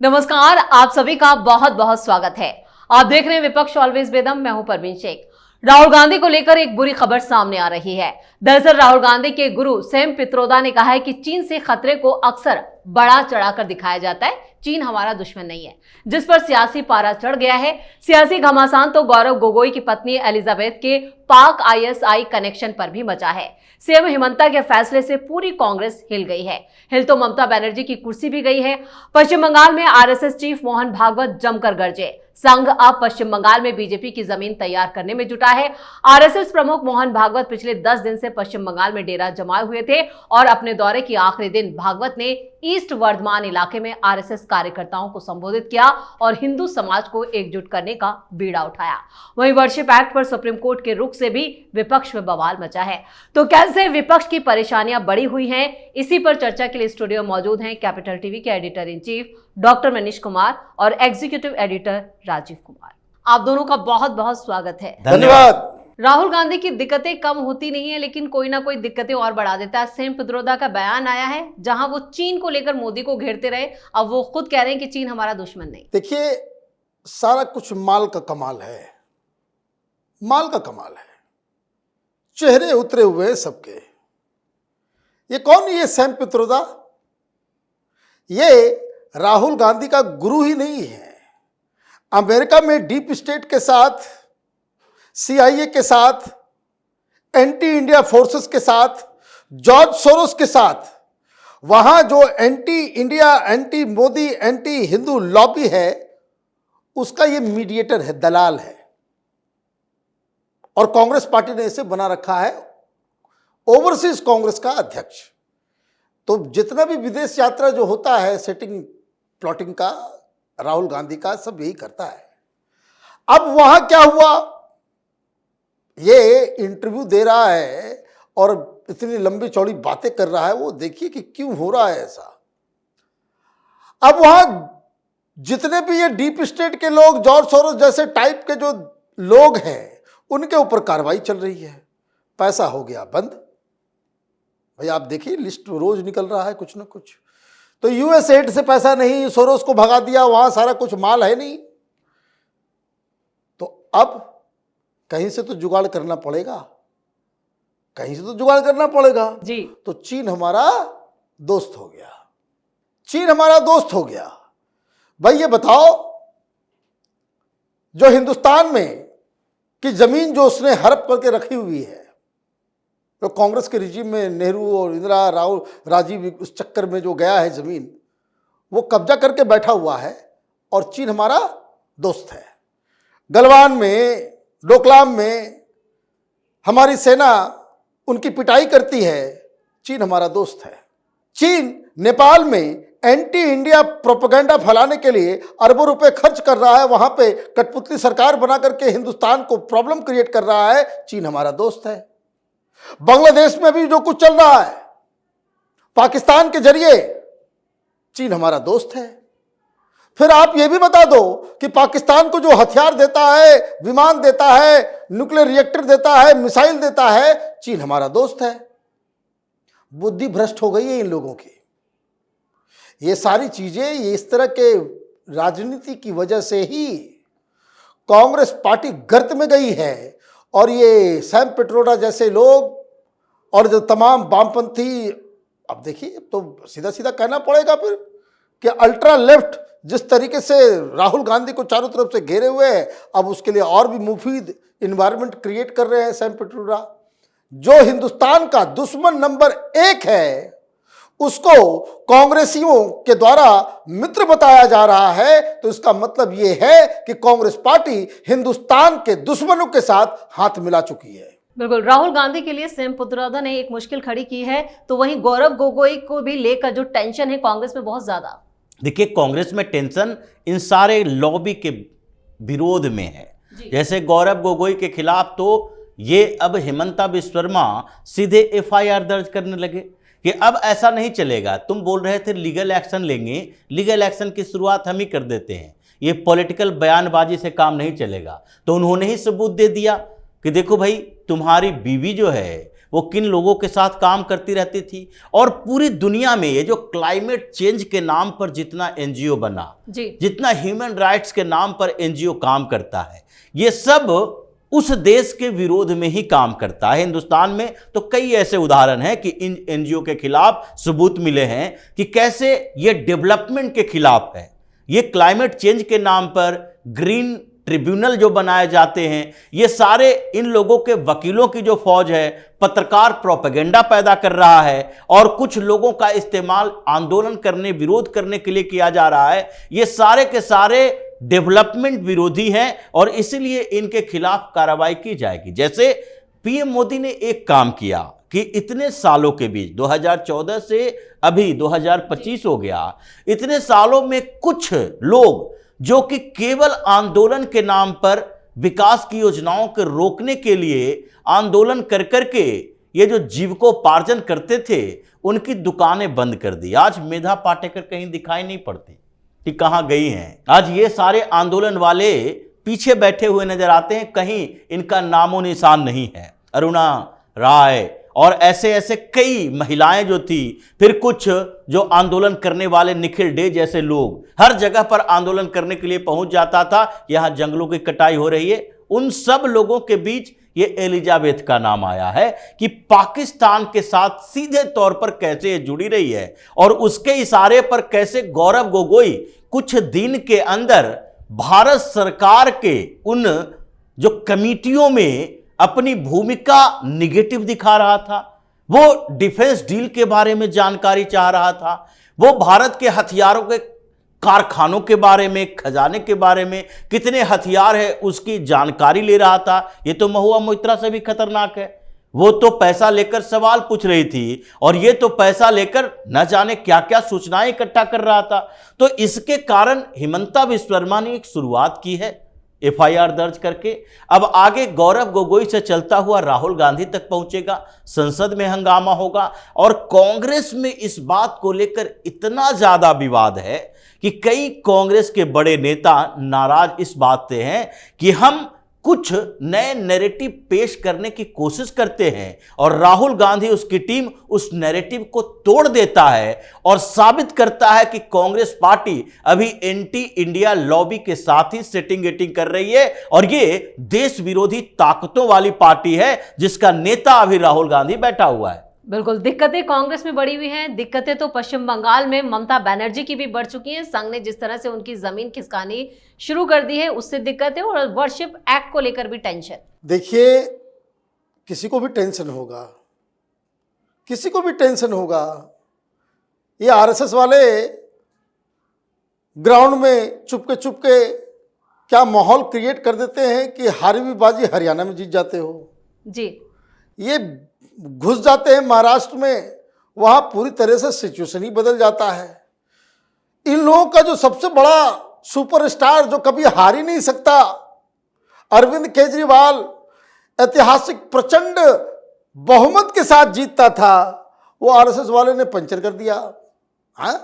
नमस्कार, आप सभी का बहुत बहुत स्वागत है। आप देख रहे हैं विपक्ष ऑलवेज बेदम। मैं हूं परवीन शेख। राहुल गांधी को लेकर एक बुरी खबर सामने आ रही है। दरअसल राहुल गांधी के गुरु सैम पित्रोदा ने कहा है कि चीन से खतरे को अक्सर बड़ा चढ़ाकर दिखाया जाता है। चीन हमारा दुश्मन नहीं है, जिस पर सियासी पारा चढ़ गया है। सियासी घमासान तो गौरव गोगोई की पत्नी एलिजाबेथ के पाक आईएसआई कनेक्शन पर भी मचा है। सीएम हिमंता के फैसले से पूरी कांग्रेस हिल गई है। हिल तो ममता बनर्जी की कुर्सी भी गई है। पश्चिम बंगाल में आरएसएस चीफ मोहन भागवत जमकर गरजे। संघ अब पश्चिम बंगाल में बीजेपी की जमीन तैयार करने में जुटा है। आरएसएस प्रमुख मोहन भागवत पिछले 10 दिन से पश्चिम बंगाल में डेरा जमाए हुए थे और अपने दौरे के आखिरी दिन भागवत ने ईस्ट वर्धमान इलाके में आरएसएस कार्यकर्ताओं को संबोधित किया और हिंदू समाज को एकजुट करने का बीड़ा उठाया। वहीं वर्शिप एक्ट पर सुप्रीम कोर्ट के रुख से भी विपक्ष में बवाल मचा है। तो कैसे विपक्ष की परेशानियां बढ़ी हुई हैं, इसी पर चर्चा के लिए स्टूडियो मौजूद हैं कैपिटल टीवी के editor in chief doctor Manish Kumar और एग्जीक्यूटिव एडिटर राजीव कुमार। आप दोनों का बहुत बहुत स्वागत है। धन्यवाद। राहुल गांधी की दिक्कतें कम होती नहीं है, लेकिन कोई ना कोई दिक्कतें और बढ़ा देता है। सैम पित्रोदा का बयान आया है जहां वो चीन को लेकर मोदी को घेरते रहे। अब वो खुद कह रहे हैं कि चीन हमारा दुश्मन नहीं। देखिए, सारा कुछ माल का कमाल है, माल का कमाल है। चेहरे उतरे हुए हैं सबके। ये कौन, ये सैम पित्रोदा? ये राहुल गांधी का गुरु ही नहीं है। अमेरिका में डीप स्टेट के साथ, सीआईए के साथ, एंटी इंडिया फोर्सेस के साथ, जॉर्ज सोरोस के साथ, वहां जो anti India, anti Modi, anti Hindu lobby है, उसका ये मीडिएटर है, दलाल है। और कांग्रेस पार्टी ने इसे बना रखा है ओवरसीज कांग्रेस का अध्यक्ष। तो जितना भी विदेश यात्रा जो होता है, सेटिंग प्लॉटिंग का, राहुल गांधी का, सब यही करता है। अब वहां क्या हुआ, ये इंटरव्यू दे रहा है और इतनी लंबी चौड़ी बातें कर रहा है। वो देखिए कि क्यों हो रहा है ऐसा। अब वहां जितने भी ये डीप स्टेट के लोग, जॉर्ज सोरोस जैसे टाइप के जो लोग हैं, उनके ऊपर कार्रवाई चल रही है। पैसा हो गया बंद। भाई आप देखिए, लिस्ट रोज निकल रहा है कुछ ना कुछ। तो यूएस एड से पैसा नहीं, सोरोस को भगा दिया, वहां सारा कुछ माल है नहीं। तो अब कहीं से तो जुगाड़ करना पड़ेगा, कहीं से तो जुगाड़ करना पड़ेगा जी। तो चीन हमारा दोस्त हो गया, चीन हमारा दोस्त हो गया। भाई ये बताओ, जो हिंदुस्तान में की जमीन जो उसने हड़प करके रखी हुई है, तो कांग्रेस के रिजीम में नेहरू और इंदिरा, राजीव, उस चक्कर में जो गया है जमीन, वो कब्जा करके बैठा हुआ है और चीन हमारा दोस्त है। गलवान में, डोकलाम में हमारी सेना उनकी पिटाई करती है, चीन हमारा दोस्त है। चीन नेपाल में एंटी इंडिया प्रोपेगेंडा फैलाने के लिए अरबों रुपए खर्च कर रहा है, वहां पे कठपुतली सरकार बना करके हिंदुस्तान को प्रॉब्लम क्रिएट कर रहा है, चीन हमारा दोस्त है। बांग्लादेश में भी जो कुछ चल रहा है पाकिस्तान के जरिए, चीन हमारा दोस्त है। फिर आप ये भी बता दो कि पाकिस्तान को जो हथियार देता है, विमान देता है, न्यूक्लियर रिएक्टर देता है, मिसाइल देता है, चीन हमारा दोस्त है। बुद्धि भ्रष्ट हो गई है इन लोगों की। ये सारी चीजें, ये इस तरह के राजनीति की वजह से ही कांग्रेस पार्टी गर्त में गई है। और ये सैम पित्रोदा जैसे लोग और जो तमाम वामपंथी, अब देखिए, तो सीधा सीधा कहना पड़ेगा फिर कि अल्ट्रा लेफ्ट जिस तरीके से राहुल गांधी को चारों तरफ से घेरे हुए हैं, अब उसके लिए और भी मुफीद इन्वायरमेंट क्रिएट कर रहे हैं सैम पित्रोदा। जो हिंदुस्तान का दुश्मन नंबर 1 है, उसको कांग्रेसियों के द्वारा मित्र बताया जा रहा है। तो इसका मतलब यह है कि कांग्रेस पार्टी हिंदुस्तान के दुश्मनों के साथ हाथ मिला चुकी है। बिल्कुल, राहुल गांधी के लिए सैम पित्रोदा ने एक मुश्किल खड़ी की है। तो वहीं गौरव गोगोई को भी लेकर जो टेंशन है कांग्रेस में बहुत ज्यादा। देखिए, कांग्रेस में टेंशन इन सारे लॉबी के विरोध में है। जैसे गौरव गोगोई के खिलाफ तो ये अब हिमंता बिस्वा शर्मा सीधे एफआईआर दर्ज करने लगे कि अब ऐसा नहीं चलेगा। तुम बोल रहे थे लीगल एक्शन लेंगे, लीगल एक्शन की शुरुआत हम ही कर देते हैं, ये पॉलिटिकल बयानबाजी से काम नहीं चलेगा। तो उन्होंने ही सबूत दे दिया कि देखो भाई, तुम्हारी बीवी जो है वो किन लोगों के साथ काम करती रहती थी। और पूरी दुनिया में ये जो क्लाइमेट चेंज के नाम पर जितना एनजीओ बना, जितना ह्यूमन राइट्स के नाम पर एनजीओ काम करता है, ये सब उस देश के विरोध में ही काम करता है। हिंदुस्तान में तो कई ऐसे उदाहरण हैं कि इन एनजीओ के खिलाफ सबूत मिले हैं कि कैसे ये डेवलपमेंट के खिलाफ है। ये क्लाइमेट चेंज के नाम पर ग्रीन ट्रिब्यूनल जो बनाए जाते हैं, ये सारे इन लोगों के वकीलों की जो फौज है, पत्रकार प्रोपेगेंडा पैदा कर रहा है और कुछ लोगों का इस्तेमाल आंदोलन करने, विरोध करने के लिए किया जा रहा है। ये सारे के सारे डेवलपमेंट विरोधी हैं और इसीलिए इनके खिलाफ कार्रवाई की जाएगी। जैसे पीएम मोदी ने एक काम किया कि इतने सालों के बीच 2014 से अभी 2025 हो गया, इतने सालों में कुछ लोग जो कि केवल आंदोलन के नाम पर विकास की योजनाओं को रोकने के लिए आंदोलन कर करके ये जो जीविकोपार्जन करते थे, उनकी दुकानें बंद कर दी। आज मेधा पाटेकर कहीं दिखाई नहीं पड़ती कि कहां गई हैं। आज ये सारे आंदोलन वाले पीछे बैठे हुए नजर आते हैं, कहीं इनका नामो निशान नहीं है। अरुणा राय और ऐसे ऐसे कई महिलाएं जो थी, फिर कुछ जो आंदोलन करने वाले, निखिल डे जैसे लोग हर जगह पर आंदोलन करने के लिए पहुंच जाता था। यहां जंगलों की कटाई हो रही है, उन सब लोगों के बीच ये एलिजाबेथ का नाम आया है कि पाकिस्तान के साथ सीधे तौर पर कैसे ये जुड़ी रही है और उसके इशारे पर कैसे गौरव गोगोई कुछ दिन के अंदर भारत सरकार के उन जो कमिटियों में अपनी भूमिका निगेटिव दिखा रहा था। वो डिफेंस डील के बारे में जानकारी चाह रहा था, वो भारत के हथियारों के कारखानों के बारे में, खजाने के बारे में, कितने हथियार है उसकी जानकारी ले रहा था। ये तो महुआ मोइत्रा से भी खतरनाक है। वो तो पैसा लेकर सवाल पूछ रही थी और ये तो पैसा लेकर न जाने क्या क्या सूचनाएं इकट्ठा कर रहा था। तो इसके कारण हिमंता बिस्व शर्मा ने एक शुरुआत की है एफआईआर दर्ज करके। अब आगे गौरव गोगोई से चलता हुआ राहुल गांधी तक पहुंचेगा, संसद में हंगामा होगा और कांग्रेस में इस बात को लेकर इतना ज्यादा विवाद है कि कई कांग्रेस के बड़े नेता नाराज इस बात से हैं कि हम कुछ नए नैरेटिव पेश करने की कोशिश करते हैं और राहुल गांधी, उसकी टीम उस नैरेटिव को तोड़ देता है और साबित करता है कि कांग्रेस पार्टी अभी एंटी इंडिया लॉबी के साथ ही सेटिंग गेटिंग कर रही है और ये देश विरोधी ताकतों वाली पार्टी है जिसका नेता अभी राहुल गांधी बैठा हुआ है। बिल्कुल, दिक्कतें कांग्रेस में बढ़ी हुई हैं। दिक्कतें तो पश्चिम बंगाल में ममता बनर्जी की भी बढ़ चुकी हैं। संघ ने जिस तरह से उनकी जमीन खिसकानी शुरू कर दी है, उससे दिक्कतें और वर्शिप एक्ट को लेकर भी टेंशन। देखिए, किसी को भी टेंशन होगा, किसी को भी टेंशन होगा। ये आरएसएस वाले ग्राउंड में चुपके चुपके क्या माहौल क्रिएट कर देते हैं कि हारी हुई बाजी हरियाणा में जीत जाते हो जी। ये घुस जाते हैं महाराष्ट्र में, वहां पूरी तरह से सिचुएशन ही बदल जाता है। इन लोगों का जो सबसे बड़ा सुपरस्टार जो कभी हार ही नहीं सकता, अरविंद केजरीवाल, ऐतिहासिक प्रचंड बहुमत के साथ जीतता था, वो आरएसएस वाले ने पंचर कर दिया। हाँ,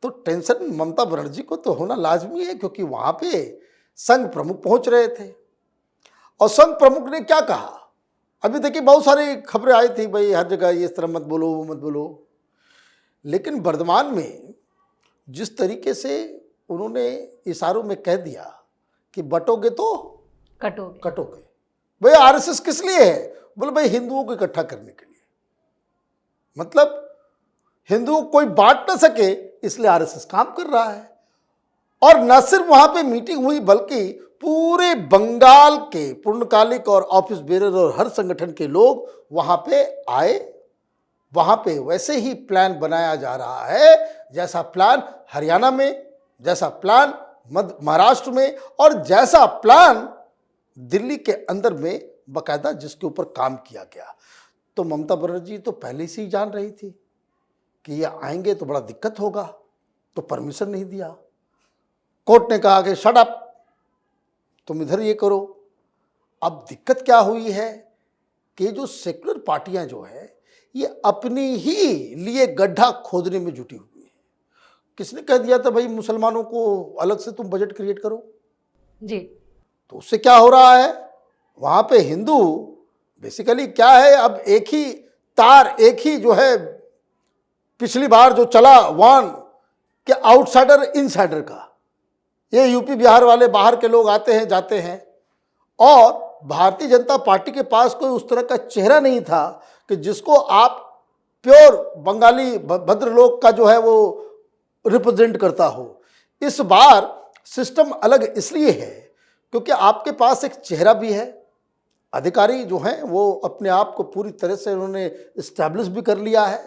तो टेंशन ममता बनर्जी को तो होना लाजमी है, क्योंकि वहां पे संघ प्रमुख पहुंच रहे थे और संघ प्रमुख ने क्या कहा। अभी देखिए, बहुत सारी खबरें आई थी, भाई हर जगह ये इस तरह मत बोलो, वो मत बोलो, लेकिन वर्तमान में जिस तरीके से उन्होंने इशारों में कह दिया कि बटोगे तो कटोगे। भाई आरएसएस किस लिए है? बोले भाई हिंदुओं को इकट्ठा करने के लिए, मतलब हिंदुओं को कोई बांट ना सके, इसलिए आरएसएस काम कर रहा है। और न सिर्फ वहां पे मीटिंग हुई, बल्कि पूरे बंगाल के पूर्णकालिक और ऑफिस बेरर और हर संगठन के लोग वहां पे आए। वहां पे वैसे ही प्लान बनाया जा रहा है जैसा प्लान हरियाणा में, जैसा प्लान महाराष्ट्र में और जैसा प्लान दिल्ली के अंदर में बाकायदा जिसके ऊपर काम किया गया। तो ममता बनर्जी तो पहले से ही जान रही थी कि ये आएंगे तो बड़ा दिक्कत होगा, तो परमिशन नहीं दिया। कोर्ट ने कहा कि शट अप, तुम इधर ये करो। अब दिक्कत क्या हुई है कि जो सेकुलर पार्टियां जो है ये अपनी ही लिए गड्ढा खोदने में जुटी हुई है। किसने कह दिया था भाई मुसलमानों को अलग से तुम बजट क्रिएट करो जी? तो उससे क्या हो रहा है, वहां पे हिंदू बेसिकली क्या है, अब एक ही तार, एक ही जो है पिछली बार जो चला वान कि आउटसाइडर इनसाइडर का, ये यूपी बिहार वाले बाहर के लोग आते हैं जाते हैं, और भारतीय जनता पार्टी के पास कोई उस तरह का चेहरा नहीं था कि जिसको आप प्योर बंगाली भद्रलोक का जो है वो रिप्रेजेंट करता हो। इस बार सिस्टम अलग इसलिए है क्योंकि आपके पास एक चेहरा भी है, अधिकारी जो हैं वो अपने आप को पूरी तरह से उन्होंने इस्टेब्लिश भी कर लिया है।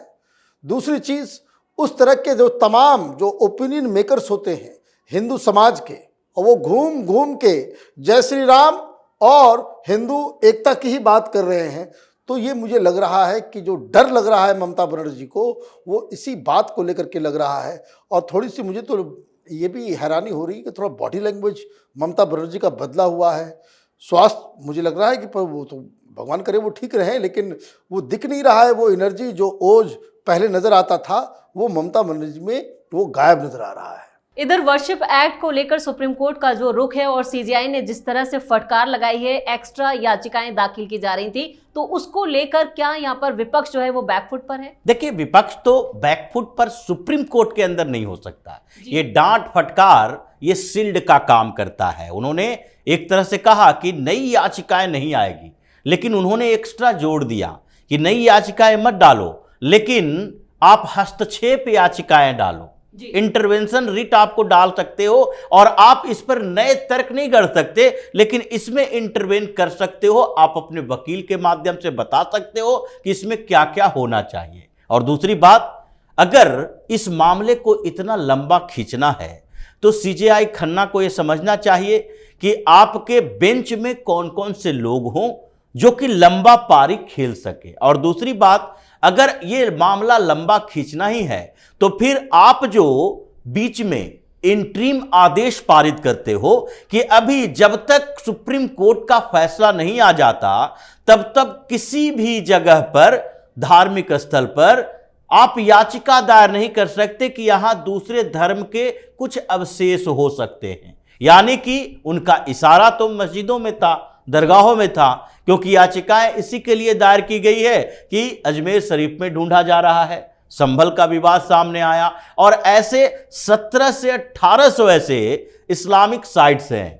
दूसरी चीज़, उस तरह के जो तमाम जो ओपिनियन मेकर्स होते हैं हिंदू समाज के, और वो घूम घूम के जय श्री राम और हिंदू एकता की ही बात कर रहे हैं। तो ये मुझे लग रहा है कि जो डर लग रहा है ममता बनर्जी को, वो इसी बात को लेकर के लग रहा है। और थोड़ी सी मुझे तो ये भी हैरानी हो रही है कि थोड़ा बॉडी लैंग्वेज ममता बनर्जी का बदला हुआ है। स्वास्थ्य मुझे लग रहा है कि वो तो भगवान करे वो ठीक रहे, लेकिन वो दिख नहीं रहा है। वो एनर्जी जो ओज पहले नज़र आता था वो ममता बनर्जी में वो गायब नज़र आ रहा है। इधर वर्शिप एक्ट को लेकर सुप्रीम कोर्ट का जो रुख है और सीजेआई ने जिस तरह से फटकार लगाई है, एक्स्ट्रा याचिकाएं दाखिल की जा रही थी, तो उसको लेकर क्या यहाँ पर विपक्ष जो है वो बैकफुट पर है? देखिए, विपक्ष तो बैकफुट पर सुप्रीम कोर्ट के अंदर नहीं हो सकता। ये डांट फटकार ये सील्ड का काम करता है। उन्होंने एक तरह से कहा कि नई याचिकाएं नहीं आएगी, लेकिन उन्होंने एक्स्ट्रा जोड़ दिया कि नई याचिकाएं मत डालो, लेकिन आप हस्तक्षेप याचिकाएं डालो, इंटरवेंशन रिट आपको डाल सकते हो, और आप इस पर नए तर्क नहीं कर सकते, लेकिन इसमें इंटरवेन कर सकते हो। आप अपने वकील के माध्यम से बता सकते हो कि इसमें क्या क्या होना चाहिए। और दूसरी बात, अगर इस मामले को इतना लंबा खींचना है तो सीजेआई खन्ना को यह समझना चाहिए कि आपके बेंच में कौन कौन से लोग हों जो कि लंबा पारी खेल सके। और दूसरी बात, अगर ये मामला लंबा खींचना ही है तो फिर आप जो बीच में इंटरिम आदेश पारित करते हो कि अभी जब तक सुप्रीम कोर्ट का फैसला नहीं आ जाता तब तक किसी भी जगह पर, धार्मिक स्थल पर आप याचिका दायर नहीं कर सकते कि यहां दूसरे धर्म के कुछ अवशेष हो सकते हैं। यानी कि उनका इशारा तो मस्जिदों में था, दरगाहों में था, क्योंकि याचिकाएं इसी के लिए दायर की गई है कि अजमेर शरीफ में ढूंढा जा रहा है, संभल का विवाद सामने आया, और ऐसे 17 से 1800 ऐसे इस्लामिक साइट्स हैं,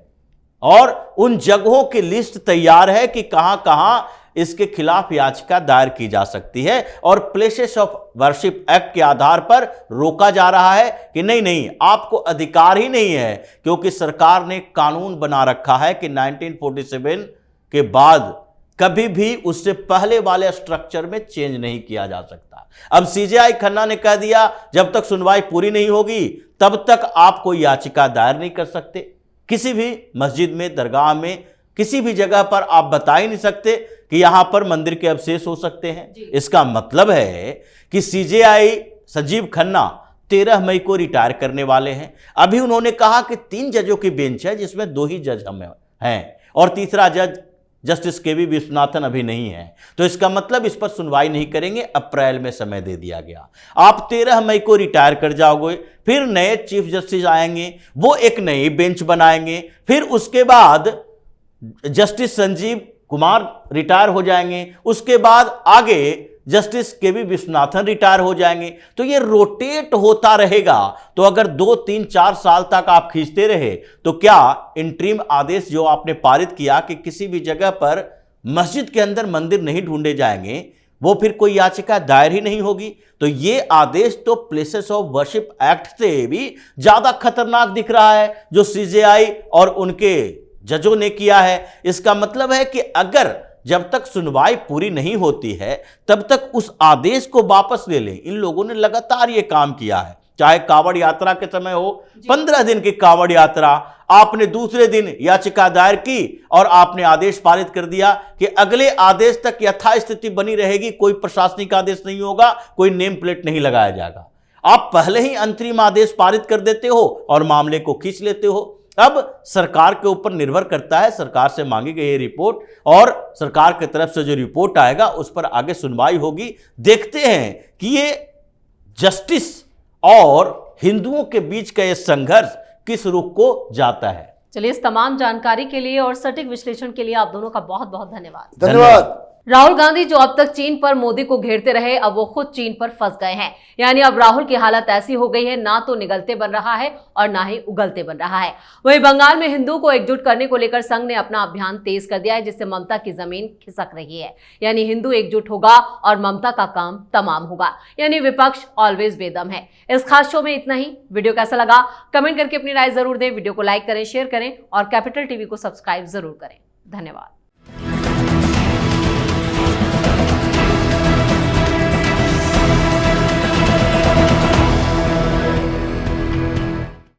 और उन जगहों की लिस्ट तैयार है कि कहां कहां इसके खिलाफ याचिका दायर की जा सकती है। और प्लेसेस ऑफ वर्शिप एक्ट के आधार पर रोका जा रहा है कि नहीं नहीं, आपको अधिकार ही नहीं है, क्योंकि सरकार ने कानून बना रखा है कि 1947 के बाद कभी भी उससे पहले वाले स्ट्रक्चर में चेंज नहीं किया जा सकता। अब सीजेआई खन्ना ने कह दिया जब तक सुनवाई पूरी नहीं होगी तब तक आप कोई याचिका दायर नहीं कर सकते। किसी भी मस्जिद में, दरगाह में, किसी भी जगह पर आप बता ही नहीं सकते कि यहां पर मंदिर के अवशेष हो सकते हैं। इसका मतलब है कि सीजेआई संजीव खन्ना 13 मई को रिटायर करने वाले हैं। अभी उन्होंने कहा कि 3 जजों की बेंच है जिसमें 2 ही जज हमें हैं, और तीसरा जज जस्टिस केवी विश्वनाथन अभी नहीं है। तो इसका मतलब इस पर सुनवाई नहीं करेंगे, अप्रैल में समय दे दिया गया। आप 13 मई को रिटायर कर जाओगे, फिर नए चीफ जस्टिस आएंगे, वो एक नई बेंच बनाएंगे, फिर उसके बाद जस्टिस संजीव कुमार रिटायर हो जाएंगे, उसके बाद आगे जस्टिस केवी विश्वनाथन रिटायर हो जाएंगे। तो ये रोटेट होता रहेगा। तो अगर 2, 3, 4 साल तक आप खींचते रहे तो क्या इंटरिम आदेश जो आपने पारित किया कि किसी भी जगह पर मस्जिद के अंदर मंदिर नहीं ढूंढे जाएंगे, वो फिर कोई याचिका दायर ही नहीं होगी। तो ये आदेश तो प्लेसेस ऑफ वर्शिप एक्ट से भी ज्यादा खतरनाक दिख रहा है जो सीजेआई और उनके जजों ने किया है। इसका मतलब है कि अगर जब तक सुनवाई पूरी नहीं होती है तब तक उस आदेश को वापस ले लें। इन लोगों ने लगातार ये काम किया है, चाहे कांवड़ यात्रा के समय हो, 15 दिन की कांवड़ यात्रा, आपने दूसरे दिन याचिका दायर की और आपने आदेश पारित कर दिया कि अगले आदेश तक यथास्थिति बनी रहेगी, कोई प्रशासनिक आदेश नहीं होगा, कोई नेम प्लेट नहीं लगाया जाएगा। आप पहले ही अंतरिम आदेश पारित कर देते हो और मामले को खींच लेते हो। अब सरकार के ऊपर निर्भर करता है, सरकार से मांगी गई रिपोर्ट और सरकार की तरफ से जो रिपोर्ट आएगा उस पर आगे सुनवाई होगी। देखते हैं कि ये जस्टिस और हिंदुओं के बीच का ये संघर्ष किस रुख को जाता है। चलिए, इस तमाम जानकारी के लिए और सटीक विश्लेषण के लिए आप दोनों का बहुत बहुत धन्यवाद। धन्यवाद। राहुल गांधी जो अब तक चीन पर मोदी को घेरते रहे, अब वो खुद चीन पर फंस गए हैं। यानी अब राहुल की हालत ऐसी हो गई है, ना तो निगलते बन रहा है और ना ही उगलते बन रहा है। वहीं बंगाल में हिंदुओं को एकजुट करने को लेकर संघ ने अपना अभियान तेज कर दिया है, जिससे ममता की जमीन खिसक रही है। यानी हिंदू एकजुट होगा और ममता का काम तमाम होगा। यानी विपक्ष ऑलवेज बेदम है। इस खास शो में इतना ही। वीडियो कैसा लगा कमेंट करके अपनी राय जरूर दें। वीडियो को लाइक करें, शेयर करें और कैपिटल टीवी को सब्सक्राइब जरूर करें। धन्यवाद।